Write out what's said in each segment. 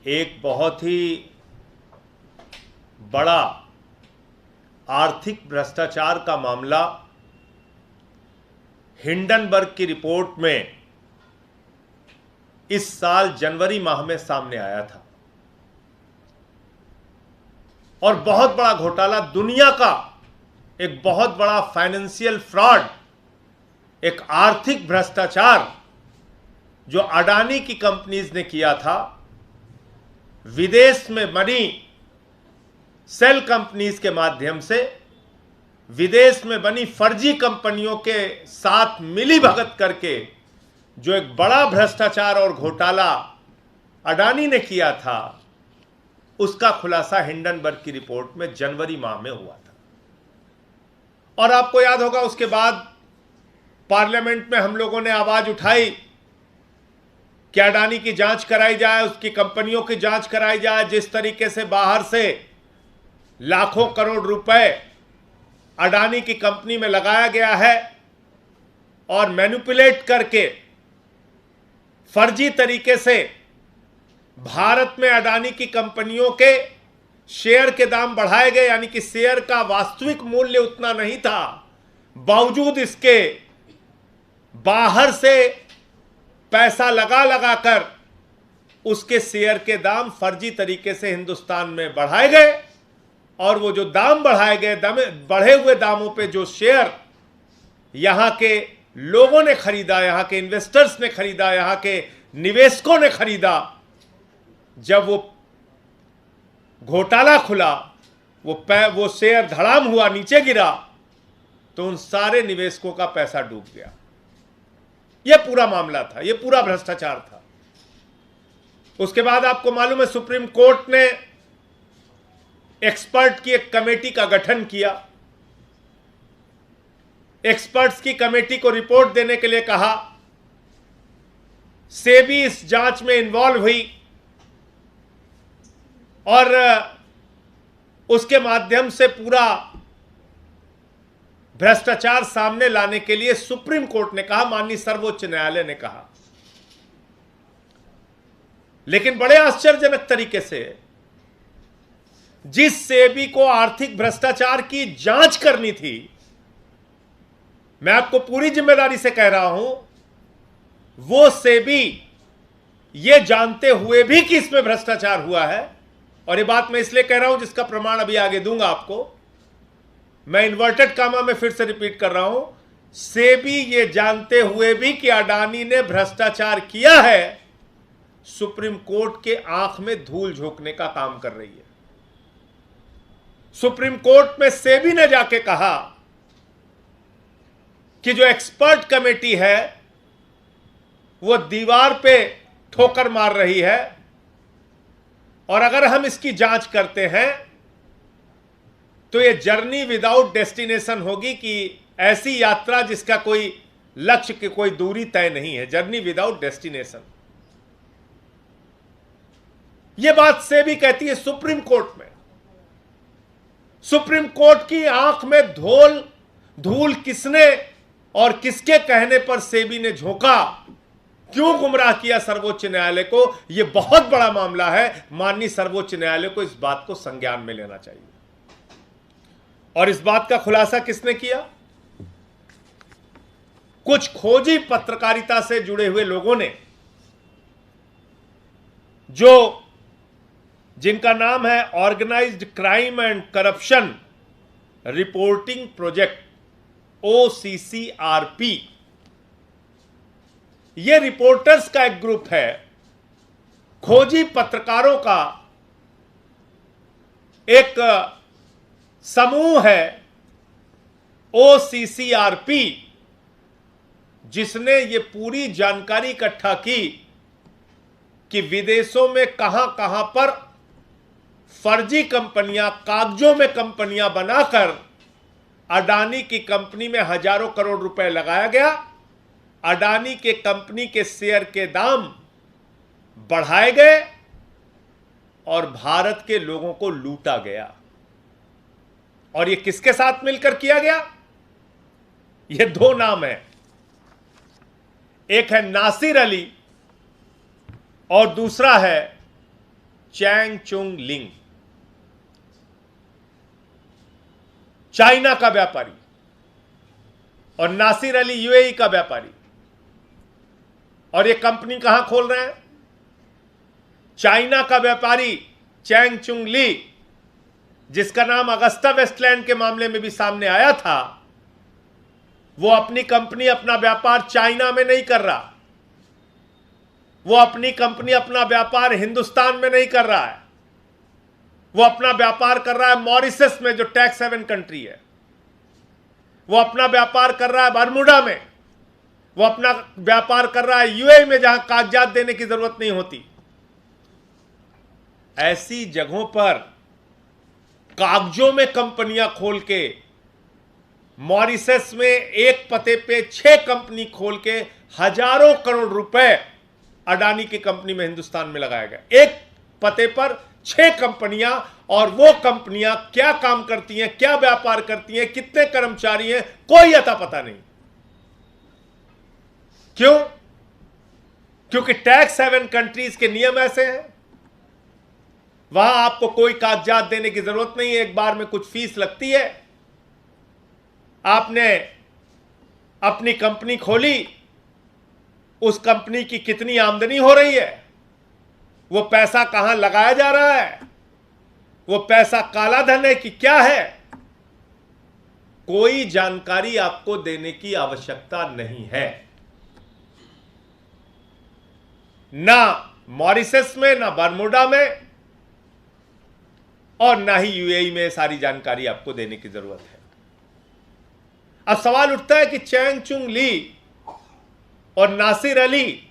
एक बहुत ही बड़ा आर्थिक भ्रष्टाचार का मामला हिंडनबर्ग की रिपोर्ट में इस साल जनवरी माह में सामने आया था और बहुत बड़ा घोटाला, दुनिया का एक बहुत बड़ा फाइनेंशियल फ्रॉड, एक आर्थिक भ्रष्टाचार जो अडानी की कंपनीज ने किया था, विदेश में बनी सेल कंपनीज के माध्यम से विदेश में बनी फर्जी कंपनियों के साथ मिली भगत करके जो एक बड़ा भ्रष्टाचार और घोटाला अडानी ने किया था, उसका खुलासा हिंडनबर्ग की रिपोर्ट में जनवरी माह में हुआ था। और आपको याद होगा, उसके बाद पार्लियामेंट में हम लोगों ने आवाज उठाई कि अडानी की जांच कराई जाए, उसकी कंपनियों की जांच कराई जाए। जिस तरीके से बाहर से लाखों करोड़ रुपए अडानी की कंपनी में लगाया गया है और मैनिपुलेट करके फर्जी तरीके से भारत में अडानी की कंपनियों के शेयर के दाम बढ़ाए गए, यानी कि शेयर का वास्तविक मूल्य उतना नहीं था, बावजूद इसके बाहर से पैसा लगा लगाकर उसके शेयर के दाम फर्जी तरीके से हिंदुस्तान में बढ़ाए गए। और वो जो दाम बढ़ाए गए, बढ़े हुए दामों पे जो शेयर यहां के लोगों ने खरीदा, यहां के इन्वेस्टर्स ने खरीदा, यहां के निवेशकों ने खरीदा, जब वो घोटाला खुला, वो शेयर धड़ाम हुआ, नीचे गिरा, तो उन सारे निवेशकों का पैसा डूब गया। यह पूरा मामला था, यह पूरा भ्रष्टाचार था। उसके बाद आपको मालूम है, सुप्रीम कोर्ट ने एक्सपर्ट की एक कमेटी का गठन किया। एक्सपर्ट्स की कमेटी को रिपोर्ट देने के लिए कहा। सेबी इस जांच में इन्वॉल्व हुई और उसके माध्यम से पूरा भ्रष्टाचार सामने लाने के लिए सुप्रीम कोर्ट ने कहा, माननीय सर्वोच्च न्यायालय ने कहा। लेकिन बड़े आश्चर्यजनक तरीके से जिस सेबी को आर्थिक भ्रष्टाचार की जांच करनी थी, मैं आपको पूरी जिम्मेदारी से कह रहा हूं, वो सेबी ये जानते हुए भी कि इसमें भ्रष्टाचार हुआ है, और ये बात मैं इसलिए कह रहा हूं जिसका प्रमाण अभी आगे दूंगा आपको, मैं इन्वर्टेड कामा में फिर से रिपीट कर रहा हूं, सेबी ये जानते हुए भी कि अडानी ने भ्रष्टाचार किया है, सुप्रीम कोर्ट के आंख में धूल झोंकने का काम कर रही है। सुप्रीम कोर्ट में सेबी ने जाके कहा कि जो एक्सपर्ट कमेटी है वो दीवार पे ठोकर मार रही है, और अगर हम इसकी जांच करते हैं तो ये जर्नी विदाउट डेस्टिनेशन होगी, कि ऐसी यात्रा जिसका कोई लक्ष्य की कोई दूरी तय नहीं है, जर्नी विदाउट डेस्टिनेशन। यह बात सेबी कहती है सुप्रीम कोर्ट में। सुप्रीम कोर्ट की आंख में धूल किसने और किसके कहने पर सेबी ने झोंका, क्यों गुमराह किया सर्वोच्च न्यायालय को, यह बहुत बड़ा मामला है। माननीय सर्वोच्च न्यायालय को इस बात को संज्ञान में लेना चाहिए। और इस बात का खुलासा किसने किया? कुछ खोजी पत्रकारिता से जुड़े हुए लोगों ने, जिनका नाम है organized crime and corruption reporting project, OCCRP। यह रिपोर्टर्स का एक ग्रुप है, खोजी पत्रकारों का एक समूह है, OCCRP, जिसने ये पूरी जानकारी इकट्ठा की कि विदेशों में कहां कहां पर फर्जी कंपनियां, कागजों में कंपनियां बनाकर अडानी की कंपनी में हजारों करोड़ रुपए लगाया गया, अडानी के कंपनी के शेयर के दाम बढ़ाए गए और भारत के लोगों को लूटा गया। और यह किसके साथ मिलकर किया गया? ये दो नाम है, एक है नासिर अली और दूसरा है चैंग चुंग लिंग, चाइना का व्यापारी, और नासिर अली यूएई का व्यापारी। और ये कंपनी कहां खोल रहे हैं? चाइना का व्यापारी चैंग चुंग ली, जिसका नाम अगस्ता वेस्टलैंड के मामले में भी सामने आया था, वो अपनी कंपनी, अपना व्यापार चाइना में नहीं कर रहा। वो अपनी कंपनी, अपना व्यापार हिंदुस्तान में नहीं कर रहा है। वो अपना व्यापार कर रहा है मॉरिशस में, जो टैक्स हेवन कंट्री है। वो अपना व्यापार कर रहा है बरमूडा में। वो अपना व्यापार कर रहा है यूएई में, जहां कागजात देने की जरूरत नहीं होती। ऐसी जगहों पर कागजों में कंपनियां खोल के, मॉरिशस में एक पते पे 6 कंपनी खोल के हजारों करोड़ रुपए अडानी की कंपनी में हिंदुस्तान में लगाया गया। एक पते पर 6 कंपनियां, और वो कंपनियां क्या काम करती हैं, क्या व्यापार करती हैं, कितने कर्मचारी हैं, कोई अता पता नहीं। क्यों? क्योंकि टैक्स हेवन कंट्रीज के नियम ऐसे हैं। वहां आपको कोई कागजात देने की जरूरत नहीं है, एक बार में कुछ फीस लगती है। आपने अपनी कंपनी खोली, उस कंपनी की कितनी आमदनी हो रही है, वो पैसा कहां लगाया जा रहा है, वो पैसा काला धन है कि क्या है, कोई जानकारी आपको देने की आवश्यकता नहीं है। ना मॉरिशस में, ना बरमूडा में, और ना ही यूएई में सारी जानकारी आपको देने की जरूरत है। अब सवाल उठता है कि चैंग चुंग ली और नासिर अली,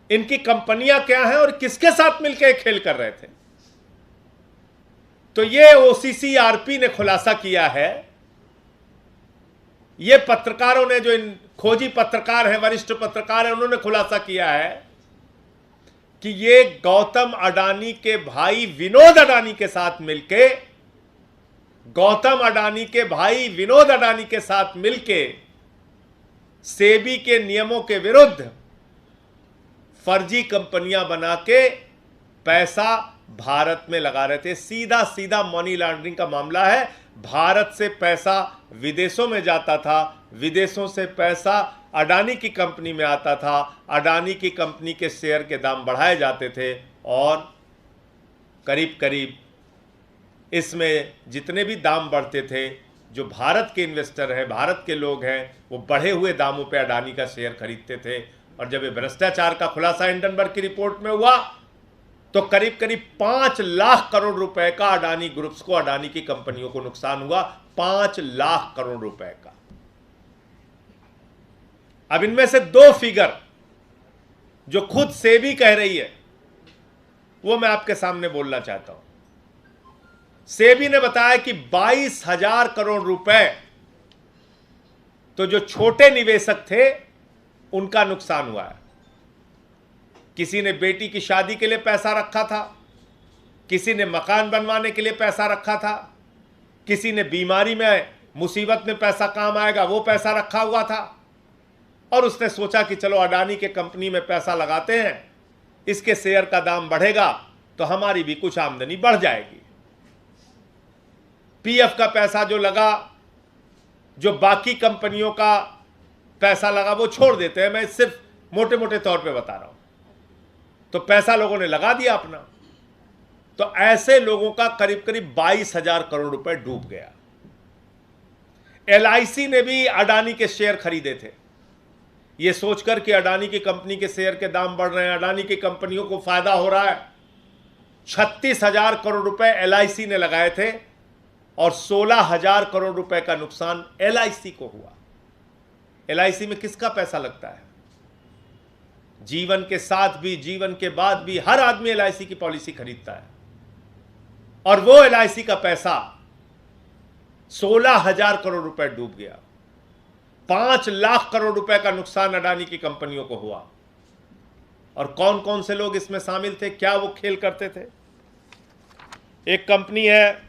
इनकी कंपनियां क्या हैं और किसके साथ मिलकर खेल कर रहे थे? तो ये ओसीसीआरपी ने खुलासा किया है। ये पत्रकारों ने, जो इन खोजी पत्रकार हैं, वरिष्ठ पत्रकार हैं, उन्होंने खुलासा किया है कि ये गौतम अडानी के भाई विनोद अडानी के साथ मिलके, गौतम अडानी के भाई विनोद अडानी के साथ मिलके सेबी के नियमों के विरुद्ध फर्जी कंपनियां बना के पैसा भारत में लगा रहे थे। सीधा सीधा मनी लॉन्ड्रिंग का मामला है। भारत से पैसा विदेशों में जाता था, विदेशों से पैसा अडानी की कंपनी में आता था, अडानी की कंपनी के शेयर के दाम बढ़ाए जाते थे, और करीब करीब इसमें जितने भी दाम बढ़ते थे, जो भारत के इन्वेस्टर हैं, भारत के लोग हैं, वो बढ़े हुए दामों पे अडानी का शेयर खरीदते थे। और जब ये भ्रष्टाचार का खुलासा हिंडनबर्ग की रिपोर्ट में हुआ, तो करीब करीब 5 लाख करोड़ रुपए का अडानी ग्रुप्स को, अडानी की कंपनियों को नुकसान हुआ। 5 लाख करोड़ रुपए का। अब इनमें से 2 फिगर जो खुद सेबी कह रही है, वो मैं आपके सामने बोलना चाहता हूं। सेबी ने बताया कि 22,000 करोड़ रुपए तो जो छोटे निवेशक थे उनका नुकसान हुआ है। किसी ने बेटी की शादी के लिए पैसा रखा था, किसी ने मकान बनवाने के लिए पैसा रखा था, किसी ने बीमारी में, मुसीबत में पैसा काम आएगा वो पैसा रखा हुआ था, और उसने सोचा कि चलो अडानी के कंपनी में पैसा लगाते हैं, इसके शेयर का दाम बढ़ेगा तो हमारी भी कुछ आमदनी बढ़ जाएगी। पीएफ का पैसा जो लगा, जो बाकी कंपनियों का पैसा लगा, वो छोड़ देते हैं। मैं सिर्फ मोटे मोटे तौर पे बता रहा हूं। तो पैसा लोगों ने लगा दिया अपना। तो ऐसे लोगों का करीब करीब 22,000 करोड़ रुपए डूब गया। एलआईसी ने भी अडानी के शेयर खरीदे थे, ये सोचकर कि अडानी की कंपनी के शेयर के दाम बढ़ रहे हैं, अडानी की कंपनियों को फायदा हो रहा है। 36,000 करोड़ रुपए एलआईसी ने लगाए थे, और 16,000 करोड़ रुपए का नुकसान एलआईसी को हुआ। एलआईसी में किसका पैसा लगता है? जीवन के साथ भी, जीवन के बाद भी हर आदमी एलआईसी की पॉलिसी खरीदता है, और वो एलआईसी का पैसा 16,000 करोड़ रुपए डूब गया। 5 लाख करोड़ रुपए का नुकसान अडानी की कंपनियों को हुआ। और कौन कौन से लोग इसमें शामिल थे, क्या वो खेल करते थे? एक कंपनी है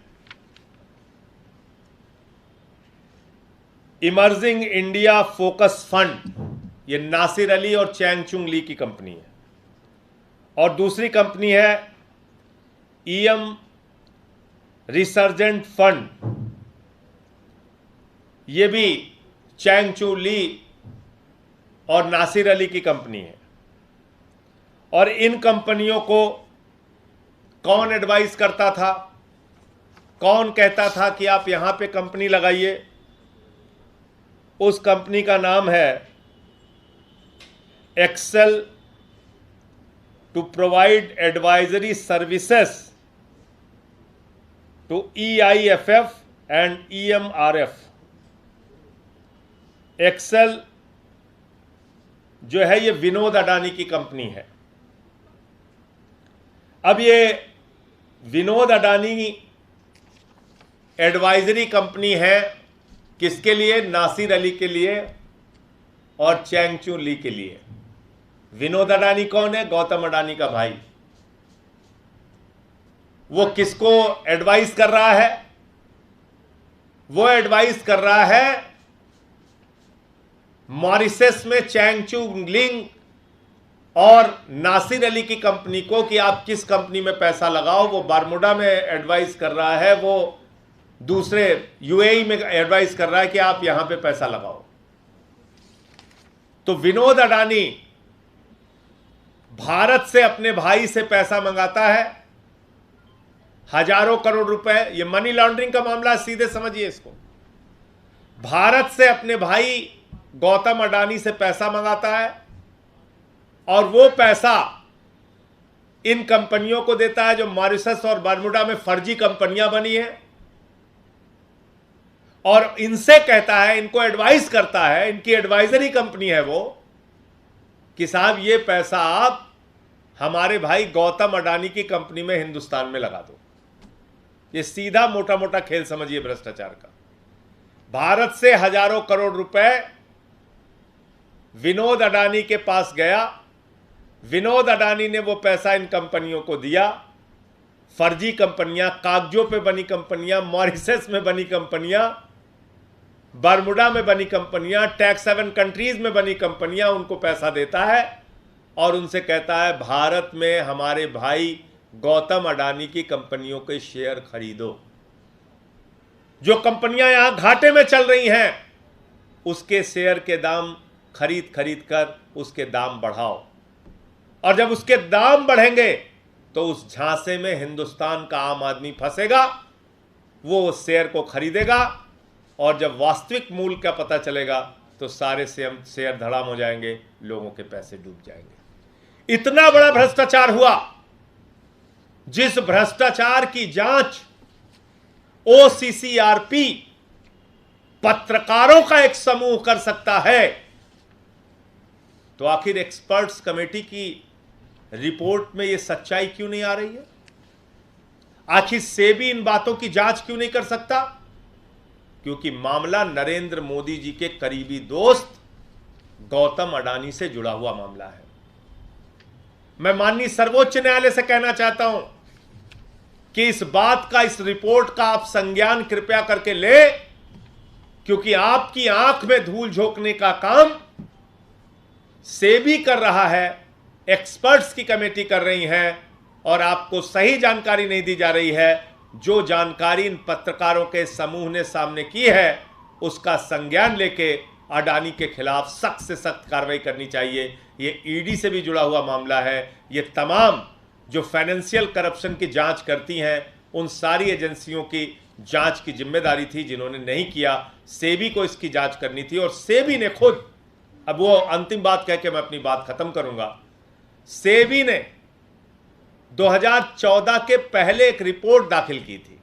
इमर्जिंग इंडिया फोकस फंड, ये नासिर अली और चैंग चुंग ली की कंपनी है। और दूसरी कंपनी है ईएम रिसर्जेंट फंड, ये भी चैंग चू ली और नासिर अली की कंपनी है। और इन कंपनियों को कौन एडवाइस करता था, कौन कहता था कि आप यहां पे कंपनी लगाइए? उस कंपनी का नाम है Excel to provide advisory services to EIFF and EMRF। Excel जो है ये विनोद अडानी की कंपनी है। अब ये विनोद अडानी एडवाइजरी कंपनी है किसके लिए? नासिर अली के लिए और चैंग चू ली के लिए। विनोद अडानी कौन है? गौतम अडानी का भाई। वो किसको एडवाइस कर रहा है? वो एडवाइस कर रहा है मॉरिशस में चैंग चू लिंग और नासिर अली की कंपनी को कि आप किस कंपनी में पैसा लगाओ। वो बारमूडा में एडवाइस कर रहा है, वो दूसरे UAE में एडवाइस कर रहा है कि आप यहां पे पैसा लगाओ। तो विनोद अडानी भारत से अपने भाई से पैसा मंगाता है, हजारों करोड़ रुपए। ये मनी लॉन्ड्रिंग का मामला, सीधे समझिए इसको। भारत से अपने भाई गौतम अडानी से पैसा मंगाता है और वो पैसा इन कंपनियों को देता है जो मॉरिशस और बर्मुडा में फर्जी कंपनियां बनी हैं, और इनसे कहता है, इनको एडवाइस करता है, इनकी एडवाइजरी कंपनी है वो, कि साहब ये पैसा आप हमारे भाई गौतम अडानी की कंपनी में हिंदुस्तान में लगा दो। ये सीधा मोटा मोटा खेल समझिए भ्रष्टाचार का। भारत से हजारों करोड़ रुपए विनोद अडानी के पास गया, विनोद अडानी ने वो पैसा इन कंपनियों को दिया। फर्जी कंपनियां, कागजों पे बनी कंपनियां, मॉरिशस में बनी कंपनियां, बर्मुडा में बनी कंपनियां, टैक्स हेवन कंट्रीज में बनी कंपनियां, उनको पैसा देता है और उनसे कहता है भारत में हमारे भाई गौतम अडानी की कंपनियों के शेयर खरीदो। जो कंपनियां यहां घाटे में चल रही हैं उसके शेयर के दाम खरीद कर उसके दाम बढ़ाओ, और जब उसके दाम बढ़ेंगे तो उस झांसे में हिंदुस्तान का आम आदमी फंसेगा, वो उस शेयर को खरीदेगा, और जब वास्तविक मूल्य का पता चलेगा तो सारे शेयर धड़ाम हो जाएंगे, लोगों के पैसे डूब जाएंगे। इतना बड़ा भ्रष्टाचार हुआ, जिस भ्रष्टाचार की जांच OCCRP पत्रकारों का एक समूह कर सकता है, तो आखिर एक्सपर्ट्स कमेटी की रिपोर्ट में यह सच्चाई क्यों नहीं आ रही है? आखिर सेबी इन बातों की जांच क्यों नहीं कर सकता? क्योंकि मामला नरेंद्र मोदी जी के करीबी दोस्त गौतम अडानी से जुड़ा हुआ मामला है। मैं माननीय सर्वोच्च न्यायालय से कहना चाहता हूं कि इस बात का, इस रिपोर्ट का आप संज्ञान कृपया करके ले, क्योंकि आपकी आंख में धूल झोंकने का काम सेबी कर रहा है, एक्सपर्ट्स की कमेटी कर रही है, और आपको सही जानकारी नहीं दी जा रही है। जो जानकारी इन पत्रकारों के समूह ने सामने की है उसका संज्ञान लेके अडानी के खिलाफ सख्त से सख्त कार्रवाई करनी चाहिए। ये ईडी से भी जुड़ा हुआ मामला है। ये तमाम जो फाइनेंशियल करप्शन की जांच करती हैं उन सारी एजेंसियों की जांच की जिम्मेदारी थी, जिन्होंने नहीं किया। सेबी को इसकी जांच करनी थी, और सेबी ने खुद, अब वो अंतिम बात कह के मैं अपनी बात खत्म करूंगा, सेबी ने 2014 के पहले एक रिपोर्ट दाखिल की थी।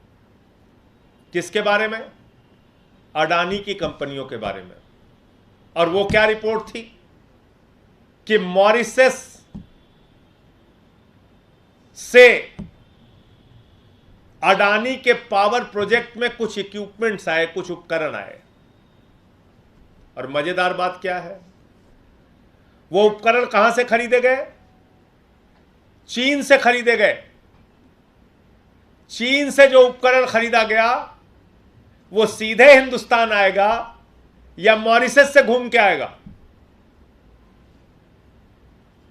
किसके बारे में? अडानी की कंपनियों के बारे में। और वो क्या रिपोर्ट थी कि मॉरिशस से अडानी के पावर प्रोजेक्ट में कुछ इक्विपमेंट्स आए, कुछ उपकरण आए। और मजेदार बात क्या है, वो उपकरण कहां से खरीदे गए? चीन से खरीदे गए। चीन से जो उपकरण खरीदा गया वो सीधे हिंदुस्तान आएगा या मॉरिशस से घूम के आएगा?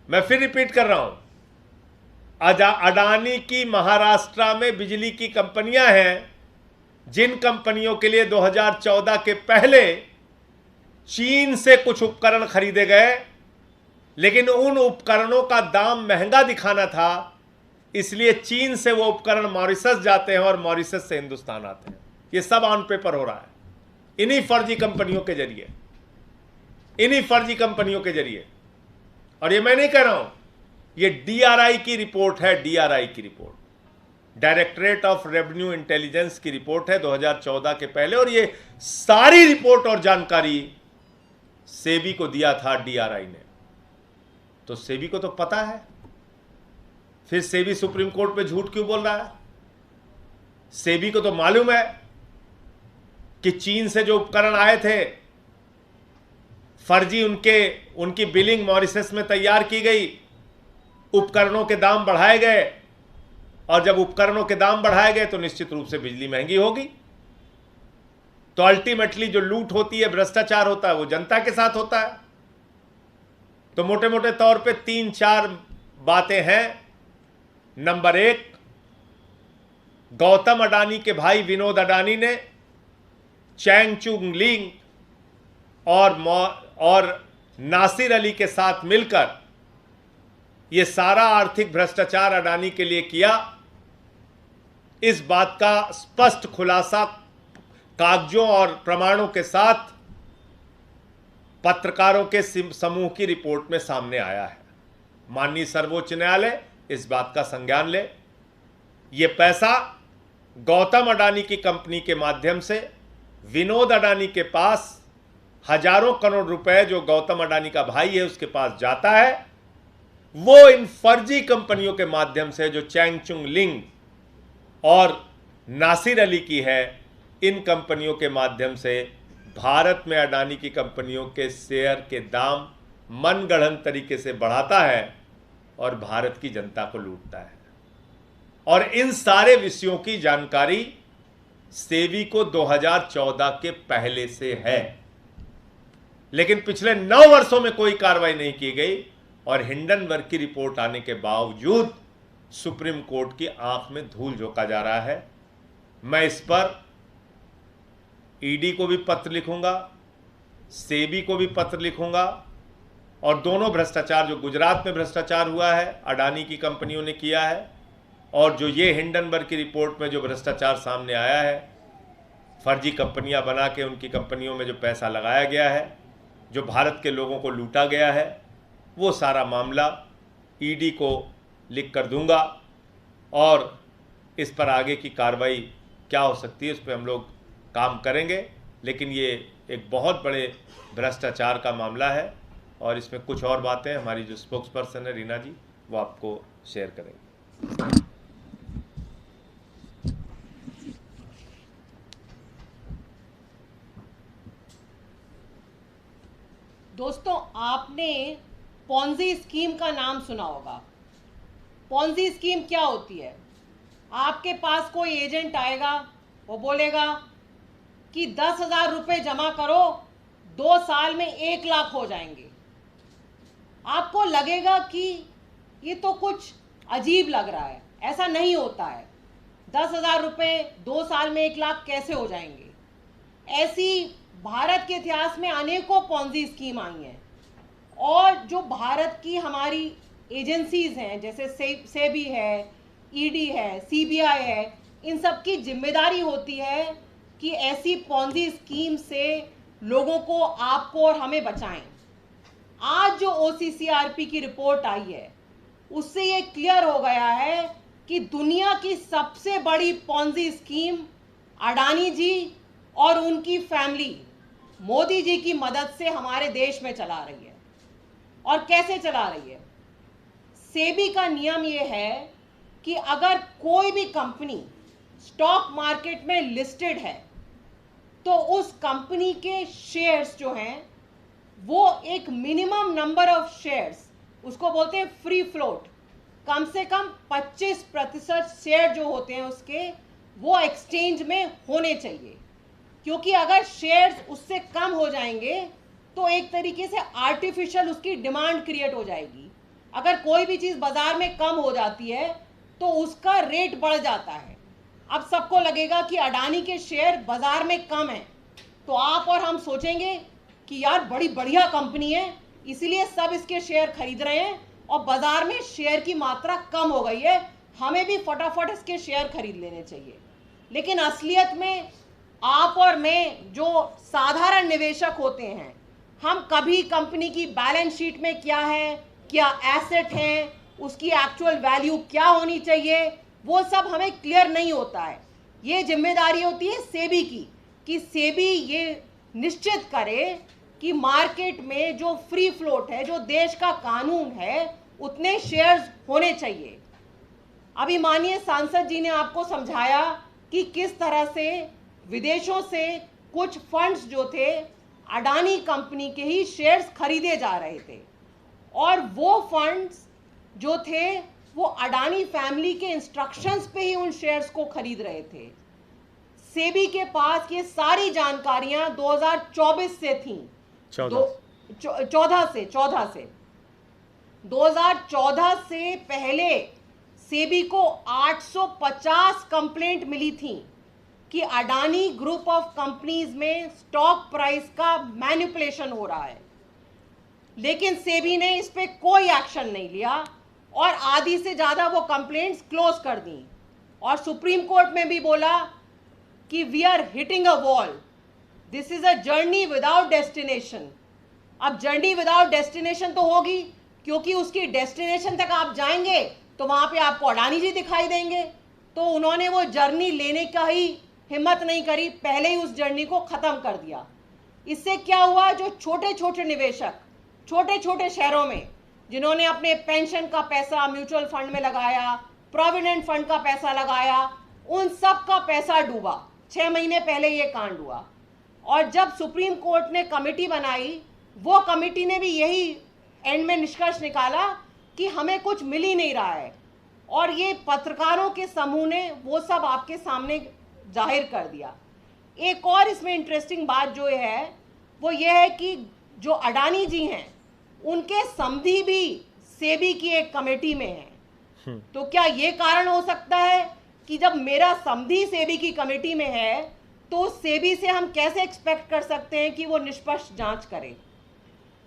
मैं फिर रिपीट कर रहा हूं, अडानी की महाराष्ट्र में बिजली की कंपनियां हैं, जिन कंपनियों के लिए 2014 के पहले चीन से कुछ उपकरण खरीदे गए, लेकिन उन उपकरणों का दाम महंगा दिखाना था, इसलिए चीन से वो उपकरण मॉरिशस जाते हैं और मॉरिशस से हिंदुस्तान आते हैं। ये सब ऑन पेपर हो रहा है इन्हीं फर्जी कंपनियों के जरिए, इन्हीं फर्जी कंपनियों के जरिए। और ये मैं नहीं कह रहा हूं, ये डीआरआई की रिपोर्ट है, डीआरआई की report, directorate of revenue intelligence की रिपोर्ट है 2014 के पहले, और ये सारी रिपोर्ट और जानकारी सेबी को दिया था डीआरआई ने। तो सेबी को तो पता है, फिर सेबी सुप्रीम कोर्ट पे झूठ क्यों बोल रहा है? सेबी को तो मालूम है कि चीन से जो उपकरण आए थे फर्जी, उनकी बिलिंग मॉरिशस में तैयार की गई, उपकरणों के दाम बढ़ाए गए, और जब उपकरणों के दाम बढ़ाए गए तो निश्चित रूप से बिजली महंगी होगी। तो अल्टीमेटली जो लूट होती है, भ्रष्टाचार होता है, वो जनता के साथ होता है। तो मोटे मोटे तौर पे 3-4 बातें हैं। नंबर 1, गौतम अडानी के भाई विनोद अडानी ने चैंगचुंग लिंग और नासिर अली के साथ मिलकर यह सारा आर्थिक भ्रष्टाचार अडानी के लिए किया। इस बात का स्पष्ट खुलासा कागजों और प्रमाणों के साथ पत्रकारों के समूह की रिपोर्ट में सामने आया है। माननीय सर्वोच्च न्यायालय इस बात का संज्ञान ले। यह पैसा गौतम अडानी की कंपनी के माध्यम से विनोद अडानी के पास हजारों करोड़ रुपए, जो गौतम अडानी का भाई है उसके पास जाता है, वो इन फर्जी कंपनियों के माध्यम से, जो चैंगचुंग लिंग और नासिर अली की है, इन कंपनियों के माध्यम से भारत में अडानी की कंपनियों के शेयर के दाम मनगढ़ंत तरीके से बढ़ाता है और भारत की जनता को लूटता है। और इन सारे विषयों की जानकारी सेबी को 2014 के पहले से है, लेकिन पिछले 9 वर्षों में कोई कार्रवाई नहीं की गई। और हिंडनबर्ग की रिपोर्ट आने के बावजूद सुप्रीम कोर्ट की आंख में धूल झोंका जा रहा है। मैं इस पर ईडी को भी पत्र लिखूंगा, सेबी को भी पत्र लिखूंगा, और दोनों भ्रष्टाचार, जो गुजरात में भ्रष्टाचार हुआ है अडानी की कंपनियों ने किया है, और जो ये हिंडनबर्ग की रिपोर्ट में जो भ्रष्टाचार सामने आया है, फर्जी कंपनियां बना के उनकी कंपनियों में जो पैसा लगाया गया है, जो भारत के लोगों को लूटा गया है, वो सारा मामला ईडी को लिख कर दूंगा। और इस पर आगे की कार्रवाई क्या हो सकती है, उस पर हम लोग काम करेंगे। लेकिन ये एक बहुत बड़े भ्रष्टाचार का मामला है, और इसमें कुछ और बातें हमारी जो स्पोक्स पर्सन है रीना जी, वो आपको शेयर करेंगे। दोस्तों, आपने पॉन्जी स्कीम का नाम सुना होगा। पॉन्जी स्कीम क्या होती है? आपके पास कोई एजेंट आएगा, वो बोलेगा कि 10,000 रुपये जमा करो, 2 साल में 1 लाख हो जाएंगे। आपको लगेगा कि ये तो कुछ अजीब लग रहा है, ऐसा नहीं होता है। 10,000 रुपये 2 साल में 1 लाख कैसे हो जाएंगे? ऐसी भारत के इतिहास में अनेकों पॉन्जी स्कीम आई हैं, और जो भारत की हमारी एजेंसीज हैं, जैसे सेबी है, ईडी है, सीबीआई है, इन सब की जिम्मेदारी होती है कि ऐसी पॉन्जी स्कीम से लोगों को, आपको और हमें बचाएं। आज जो ओसीसीआरपी की रिपोर्ट आई है, उससे ये क्लियर हो गया है कि दुनिया की सबसे बड़ी पॉन्जी स्कीम अडानी जी और उनकी फैमिली मोदी जी की मदद से हमारे देश में चला रही है। और कैसे चला रही है? सेबी का नियम यह है कि अगर कोई भी कंपनी स्टॉक मार्केट में लिस्टेड है, तो उस कंपनी के शेयर्स जो हैं, वो एक मिनिमम नंबर ऑफ शेयर्स, उसको बोलते हैं फ्री फ्लोट, कम से कम 25% शेयर जो होते हैं उसके, वो एक्सचेंज में होने चाहिए। क्योंकि अगर शेयर्स उससे कम हो जाएंगे तो एक तरीके से आर्टिफिशियल उसकी डिमांड क्रिएट हो जाएगी। अगर कोई भी चीज़ बाजार में कम हो जाती है तो उसका रेट बढ़ जाता है। अब सबको लगेगा कि अडानी के शेयर बाजार में कम है, तो आप और हम सोचेंगे कि यार बड़ी बढ़िया कंपनी है, इसीलिए सब इसके शेयर खरीद रहे हैं और बाजार में शेयर की मात्रा कम हो गई है, हमें भी फटाफट इसके शेयर खरीद लेने चाहिए। लेकिन असलियत में आप और मैं जो साधारण निवेशक होते हैं, हम कभी कंपनी की बैलेंस शीट में क्या है, क्या एसेट है, उसकी एक्चुअल वैल्यू क्या होनी चाहिए, वो सब हमें क्लियर नहीं होता है। ये जिम्मेदारी होती है सेबी की कि सेबी ये निश्चित करे कि मार्केट में जो फ्री फ्लोट है, जो देश का कानून है, उतने शेयर्स होने चाहिए। अभी माननीय सांसद जी ने आपको समझाया कि किस तरह से विदेशों से कुछ फंड्स जो थे अडानी कंपनी के ही शेयर्स खरीदे जा रहे थे और वो फंड्स जो थे वो अडानी फैमिली के इंस्ट्रक्शंस पे ही उन शेयर्स को खरीद रहे थे। सेबी के पास ये सारी जानकारियां 2024 से थी, 14 से 2014 से पहले सेबी को 850 कंप्लेंट मिली थी कि अडानी ग्रुप ऑफ कंपनीज में स्टॉक प्राइस का मैनिपुलेशन हो रहा है, लेकिन सेबी ने इस पे कोई एक्शन नहीं लिया और आधी से ज़्यादा वो कंप्लेंट्स क्लोज कर दी और सुप्रीम कोर्ट में भी बोला कि we are hitting a wall, this is a journey without destination. अब जर्नी विदाउट डेस्टिनेशन तो होगी क्योंकि उसकी डेस्टिनेशन तक आप जाएंगे तो वहाँ पे आपको अडानी जी दिखाई देंगे, तो उन्होंने वो जर्नी लेने का ही हिम्मत नहीं करी, पहले ही उस जर्नी को ख़त्म कर दिया। इससे क्या हुआ, जो छोटे छोटे निवेशक छोटे छोटे शहरों में जिन्होंने अपने पेंशन का पैसा म्यूचुअल फंड में लगाया, प्रोविडेंट फंड का पैसा लगाया, उन सब का पैसा डूबा। 6 महीने पहले ये कांड हुआ और जब सुप्रीम कोर्ट ने कमेटी बनाई, वो कमेटी ने भी यही एंड में निष्कर्ष निकाला कि हमें कुछ मिल ही नहीं रहा है और ये पत्रकारों के समूह ने वो सब आपके सामने जाहिर कर दिया। एक और इसमें इंटरेस्टिंग बात जो है वो ये है कि जो अडानी जी हैं उनके समधी भी सेबी की एक कमेटी में हैं, तो क्या ये कारण हो सकता है कि जब मेरा समधी सेबी की कमेटी में है तो सेबी से हम कैसे एक्सपेक्ट कर सकते हैं कि वो निष्पक्ष जांच करे?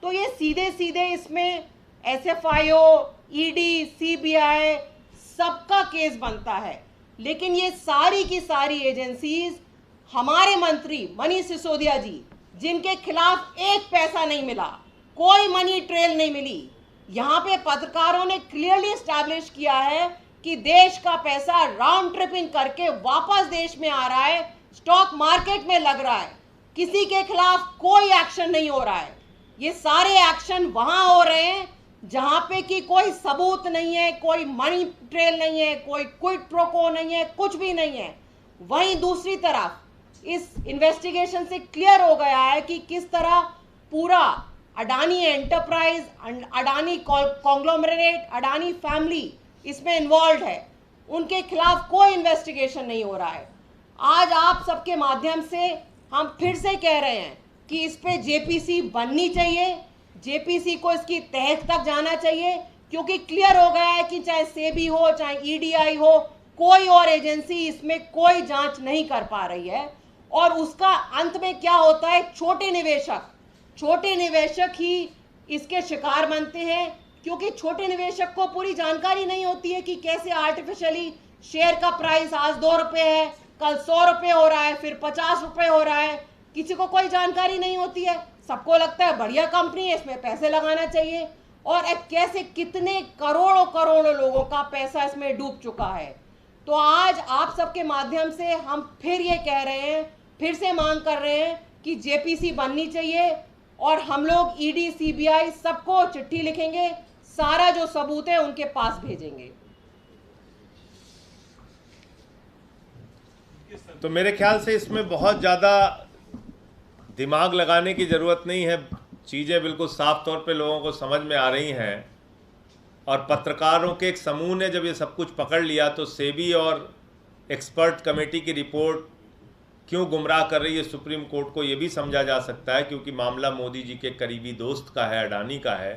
तो ये सीधे सीधे इसमें एसएफआईओ, ईडी, सीबीआई सबका केस बनता है, लेकिन ये सारी की सारी एजेंसीज हमारे मंत्री मनीष सिसोदिया जी, जिनके खिलाफ एक पैसा नहीं मिला, कोई मनी ट्रेल नहीं मिली, यहाँ पे पत्रकारों ने क्लियरली एस्टैब्लिश किया है कि देश का पैसा राउंड ट्रिपिंग करके वापस देश में आ रहा है, स्टॉक मार्केट में लग रहा है, किसी के खिलाफ कोई एक्शन नहीं हो रहा है। ये सारे एक्शन वहां हो रहे हैं जहां पे कि कोई सबूत नहीं है, कोई मनी ट्रेल नहीं है, कोई क्विड प्रो को नहीं है, कुछ भी नहीं है। वहीं दूसरी तरफ इस इन्वेस्टिगेशन से क्लियर हो गया है कि किस तरह पूरा Adani enterprise, Adani conglomerate, Adani family इसमें इन्वॉल्व है, उनके खिलाफ कोई इन्वेस्टिगेशन नहीं हो रहा है। आज आप सबके माध्यम से हम फिर से कह रहे हैं कि इस पे जेपीसी बननी चाहिए, जेपीसी को इसकी तह तक जाना चाहिए, क्योंकि क्लियर हो गया है कि चाहे सेबी हो, चाहे ईडीआई हो, कोई और एजेंसी इसमें कोई जांच नहीं कर पा रही है। और उसका अंत में क्या होता है, छोटे निवेशक ही इसके शिकार बनते हैं, क्योंकि छोटे निवेशक को पूरी जानकारी नहीं होती है कि कैसे आर्टिफिशियली शेयर का प्राइस आज 2 रुपये है, कल 100 रुपये हो रहा है, फिर 50 रुपये हो रहा है, किसी को कोई जानकारी नहीं होती है। सबको लगता है बढ़िया कंपनी है, इसमें पैसे लगाना चाहिए, और कैसे कितने करोड़ों लोगों का पैसा इसमें डूब चुका है। तो आज आप सबके माध्यम से हम फिर ये कह रहे हैं, फिर से मांग कर रहे हैं कि जेपीसी बननी चाहिए और हम लोग ईडी, सीबीआई सबको चिट्ठी लिखेंगे, सारा जो सबूत है उनके पास भेजेंगे। तो मेरे ख्याल से इसमें बहुत ज़्यादा दिमाग लगाने की ज़रूरत नहीं है, चीज़ें बिल्कुल साफ तौर पे लोगों को समझ में आ रही हैं। और पत्रकारों के एक समूह ने जब ये सब कुछ पकड़ लिया तो सेबी और एक्सपर्ट कमेटी की रिपोर्ट क्यों गुमराह कर रही है सुप्रीम कोर्ट को, ये भी समझा जा सकता है, क्योंकि मामला मोदी जी के करीबी दोस्त का है, अडानी का है।